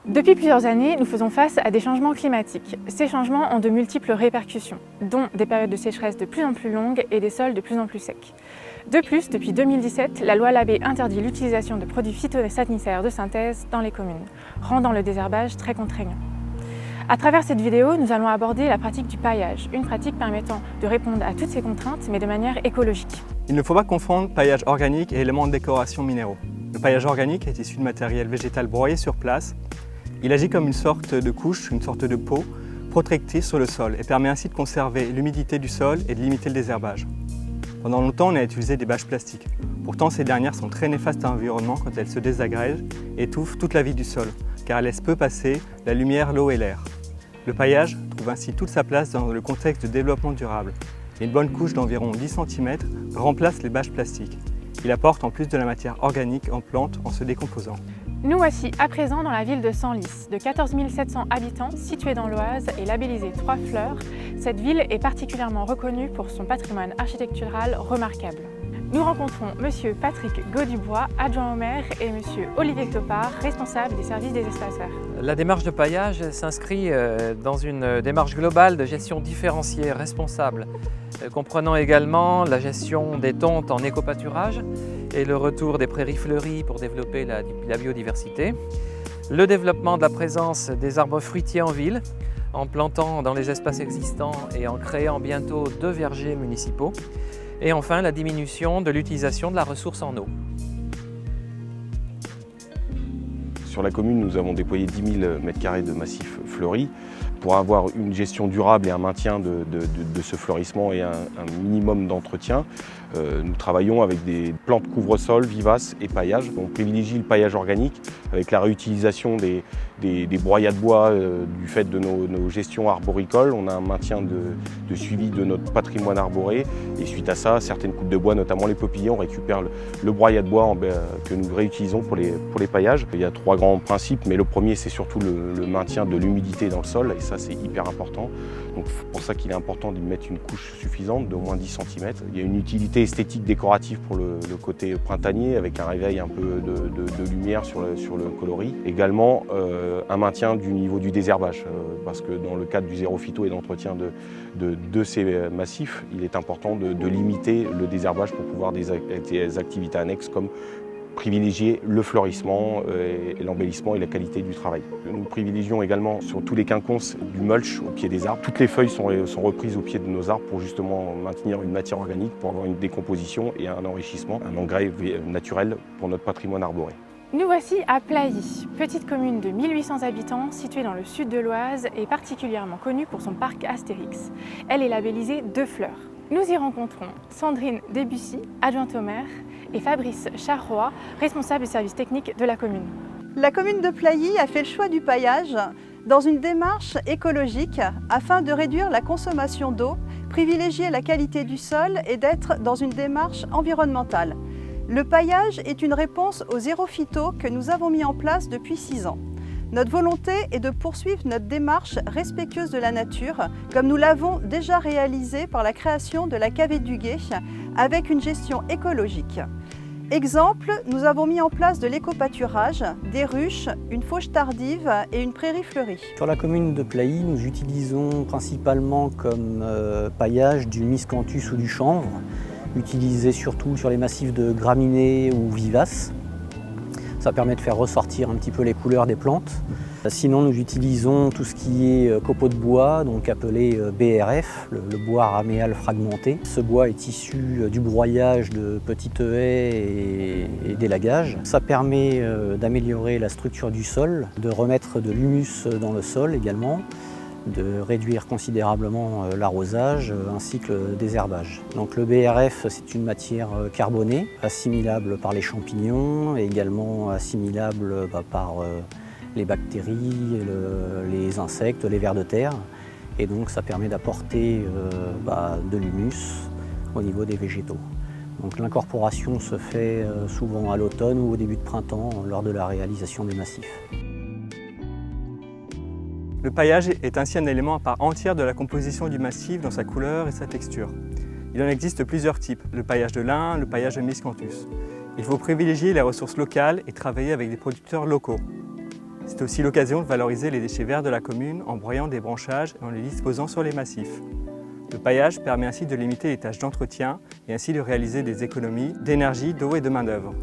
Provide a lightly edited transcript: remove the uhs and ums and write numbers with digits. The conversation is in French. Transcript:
Depuis plusieurs années, nous faisons face à des changements climatiques. Ces changements ont de multiples répercussions, dont des périodes de sécheresse de plus en plus longues et des sols de plus en plus secs. De plus, depuis 2017, la loi Labbé interdit l'utilisation de produits phytosanitaires de synthèse dans les communes, rendant le désherbage très contraignant. À travers cette vidéo, nous allons aborder la pratique du paillage, une pratique permettant de répondre à toutes ces contraintes, mais de manière écologique. Il ne faut pas confondre paillage organique et éléments de décoration minéraux. Le paillage organique est issu de matériel végétal broyé sur place. Il agit comme une sorte de couche, une sorte de peau protectrice sur le sol et permet ainsi de conserver l'humidité du sol et de limiter le désherbage. Pendant longtemps, on a utilisé des bâches plastiques. Pourtant, ces dernières sont très néfastes à l'environnement quand elles se désagrègent et étouffent toute la vie du sol, car elles laissent peu passer la lumière, l'eau et l'air. Le paillage trouve ainsi toute sa place dans le contexte de développement durable. Une bonne couche d'environ 10 cm remplace les bâches plastiques. Il apporte en plus de la matière organique en plante en se décomposant. Nous voici à présent dans la ville de Senlis, de 14 700 habitants, située dans l'Oise et labellisée 3 fleurs. Cette ville est particulièrement reconnue pour son patrimoine architectural remarquable. Nous rencontrons Monsieur Patrick Gaudubois, adjoint au maire, et Monsieur Olivier Clopard, responsable des services des espaces verts. La démarche de paillage s'inscrit dans une démarche globale de gestion différenciée responsable, comprenant également la gestion des tontes en éco-pâturage et le retour des prairies fleuries pour développer la biodiversité, le développement de la présence des arbres fruitiers en ville, en plantant dans les espaces existants et en créant bientôt 2 vergers municipaux, et enfin la diminution de l'utilisation de la ressource en eau. Sur la commune, nous avons déployé 10 000 m² de massifs fleuris. Pour avoir une gestion durable et un maintien de ce fleurissement et un minimum d'entretien, nous travaillons avec des plantes couvre-sol, vivaces et paillage. On privilégie le paillage organique avec la réutilisation des broyats de bois du fait de nos gestions arboricoles. On a un maintien de suivi de notre patrimoine arboré et suite à ça, certaines coupes de bois, notamment les peupliers, on récupère le broyat de bois que nous réutilisons pour les paillages. Il y a 3 grands principes, mais le premier c'est surtout le maintien de l'humidité dans le sol et ça c'est hyper important. Donc c'est pour ça qu'il est important d'y mettre une couche suffisante d'au moins 10 cm. Il y a une utilité esthétique décorative pour le côté printanier avec un réveil un peu de lumière sur le coloris. Également un maintien du niveau du désherbage parce que dans le cadre du zéro phyto et d'entretien de ces massifs, il est important de limiter le désherbage pour pouvoir des activités annexes comme privilégier le fleurissement et l'embellissement et la qualité du travail. Nous privilégions également sur tous les quinconces du mulch au pied des arbres. Toutes les feuilles sont reprises au pied de nos arbres pour justement maintenir une matière organique, pour avoir une décomposition et un enrichissement, un engrais naturel pour notre patrimoine arboré. Nous voici à Plailly, petite commune de 1800 habitants située dans le sud de l'Oise et particulièrement connue pour son parc Astérix. Elle est labellisée 2 fleurs. Nous y rencontrons Sandrine Debussy, adjointe au maire, et Fabrice Charroy, responsable du service technique de la commune. La commune de Plailly a fait le choix du paillage dans une démarche écologique afin de réduire la consommation d'eau, privilégier la qualité du sol et d'être dans une démarche environnementale. Le paillage est une réponse au zéro phyto que nous avons mis en place depuis 6 ans. Notre volonté est de poursuivre notre démarche respectueuse de la nature, comme nous l'avons déjà réalisé par la création de la cavée du Guet, avec une gestion écologique. Exemple, nous avons mis en place de l'éco-pâturage, des ruches, une fauche tardive et une prairie fleurie. Sur la commune de Plailly, nous utilisons principalement comme paillage du miscanthus ou du chanvre, utilisé surtout sur les massifs de graminées ou vivaces. Ça permet de faire ressortir un petit peu les couleurs des plantes. Sinon, nous utilisons tout ce qui est copeaux de bois, donc appelé BRF, le bois raméal fragmenté. Ce bois est issu du broyage de petites haies et d'élagage. Ça permet d'améliorer la structure du sol, de remettre de l'humus dans le sol également, de réduire considérablement l'arrosage ainsi que le désherbage. Donc le BRF, c'est une matière carbonée, assimilable par les champignons et également assimilable par les bactéries, les insectes, les vers de terre. Et donc ça permet d'apporter de l'humus au niveau des végétaux. Donc l'incorporation se fait souvent à l'automne ou au début de printemps lors de la réalisation des massifs. Le paillage est ainsi un élément à part entière de la composition du massif dans sa couleur et sa texture. Il en existe plusieurs types, le paillage de lin, le paillage de miscanthus. Il faut privilégier les ressources locales et travailler avec des producteurs locaux. C'est aussi l'occasion de valoriser les déchets verts de la commune en broyant des branchages et en les disposant sur les massifs. Le paillage permet ainsi de limiter les tâches d'entretien et ainsi de réaliser des économies d'énergie, d'eau et de main-d'œuvre.